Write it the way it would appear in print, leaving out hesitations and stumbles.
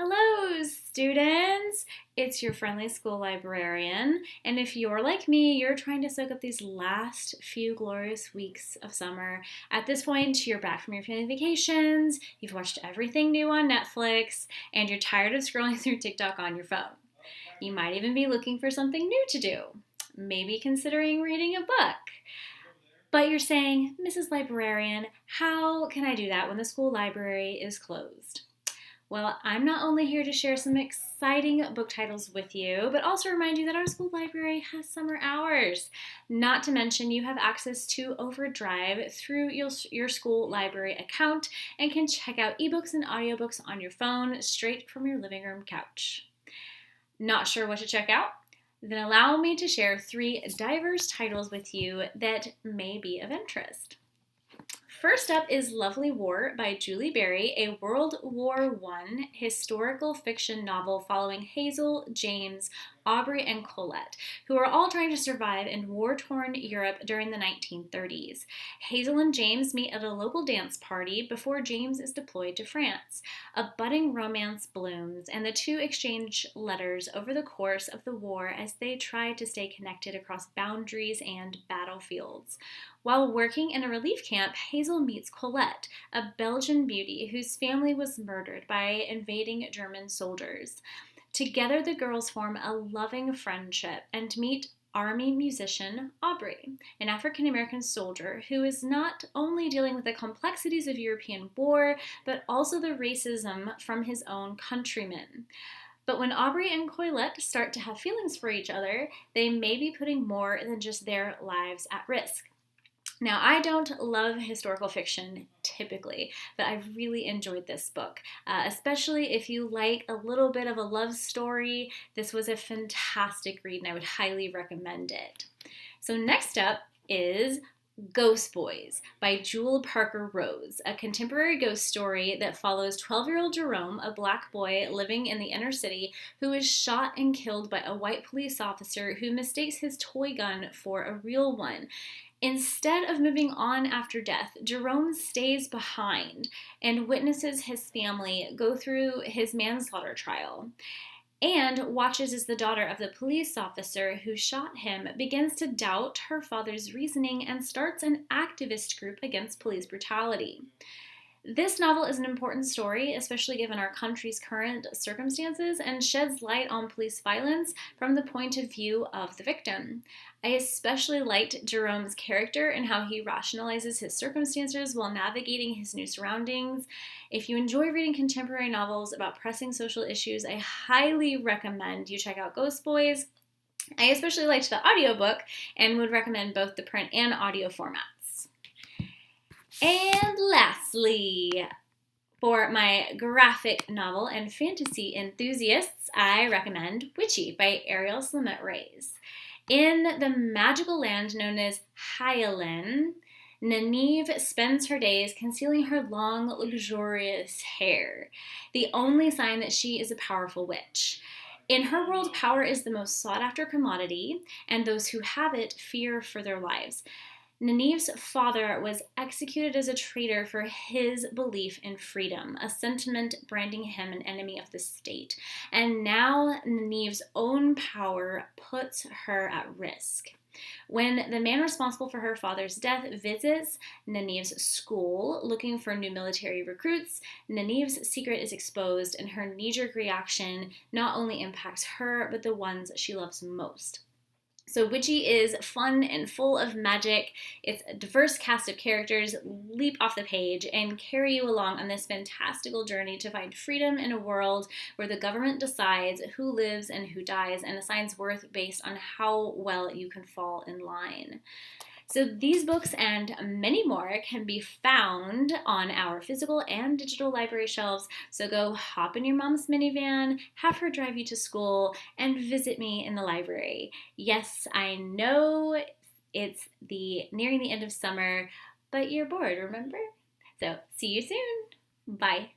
Hello, students! It's your friendly school librarian, and if you're like me, you're trying to soak up these last few glorious weeks of summer. At this point, you're back from your family vacations, you've watched everything new on Netflix, and you're tired of scrolling through TikTok on your phone. You might even be looking for something new to do, maybe considering reading a book. But you're saying, Mrs. Librarian, how can I do that when the school library is closed? Well, I'm not only here to share some exciting book titles with you, but also remind you that our school library has summer hours. Not to mention, you have access to Overdrive through your school library account and can check out ebooks and audiobooks on your phone straight from your living room couch. Not sure what to check out? Then allow me to share 3 diverse titles with you that may be of interest. First up is Lovely War by Julie Berry, a World War I historical fiction novel following Hazel, James, Aubrey, and Colette, who are all trying to survive in war-torn Europe during the 1930s. Hazel and James meet at a local dance party before James is deployed to France. A budding romance blooms, and the two exchange letters over the course of the war as they try to stay connected across boundaries and battlefields. While working in a relief camp, Hazel meets Colette, a Belgian beauty whose family was murdered by invading German soldiers. Together, the girls form a loving friendship and meet Army musician Aubrey, an African American soldier who is not only dealing with the complexities of European war, but also the racism from his own countrymen. But when Aubrey and Colette start to have feelings for each other, they may be putting more than just their lives at risk. Now, I don't love historical fiction typically, but I really enjoyed this book, especially if you like a little bit of a love story. This was a fantastic read, and I would highly recommend it. So next up is Ghost Boys by Jewel Parker Rhodes, a contemporary ghost story that follows 12-year-old Jerome, a black boy living in the inner city, who is shot and killed by a white police officer who mistakes his toy gun for a real one. Instead of moving on after death, Jerome stays behind and witnesses his family go through his manslaughter trial, and watches as the daughter of the police officer who shot him begins to doubt her father's reasoning and starts an activist group against police brutality. This novel is an important story, especially given our country's current circumstances, and sheds light on police violence from the point of view of the victim. I especially liked Jerome's character and how he rationalizes his circumstances while navigating his new surroundings. If you enjoy reading contemporary novels about pressing social issues, I highly recommend you check out Ghost Boys. I especially liked the audiobook and would recommend both the print and audio formats. And lastly, for my graphic novel and fantasy enthusiasts, I recommend Witchy by Ariel, Slamet, Ries. In the magical land known as Hyalin, Nynaeve spends her days concealing her long, luxurious hair, the only sign that she is a powerful witch. In her world, power is the most sought-after commodity, and those who have it fear for their lives. Nynaeve's father was executed as a traitor for his belief in freedom, a sentiment branding him an enemy of the state. And now Nynaeve's own power puts her at risk. When the man responsible for her father's death visits Nynaeve's school looking for new military recruits, Nynaeve's secret is exposed, and her knee-jerk reaction not only impacts her, but the ones she loves most. So Witchy is fun and full of magic. It's a diverse cast of characters leap off the page and carry you along on this fantastical journey to find freedom in a world where the government decides who lives and who dies and assigns worth based on how well you can fall in line. So these books and many more can be found on our physical and digital library shelves. So go hop in your mom's minivan, have her drive you to school, and visit me in the library. Yes, I know it's nearing the end of summer, but you're bored, remember? So see you soon. Bye.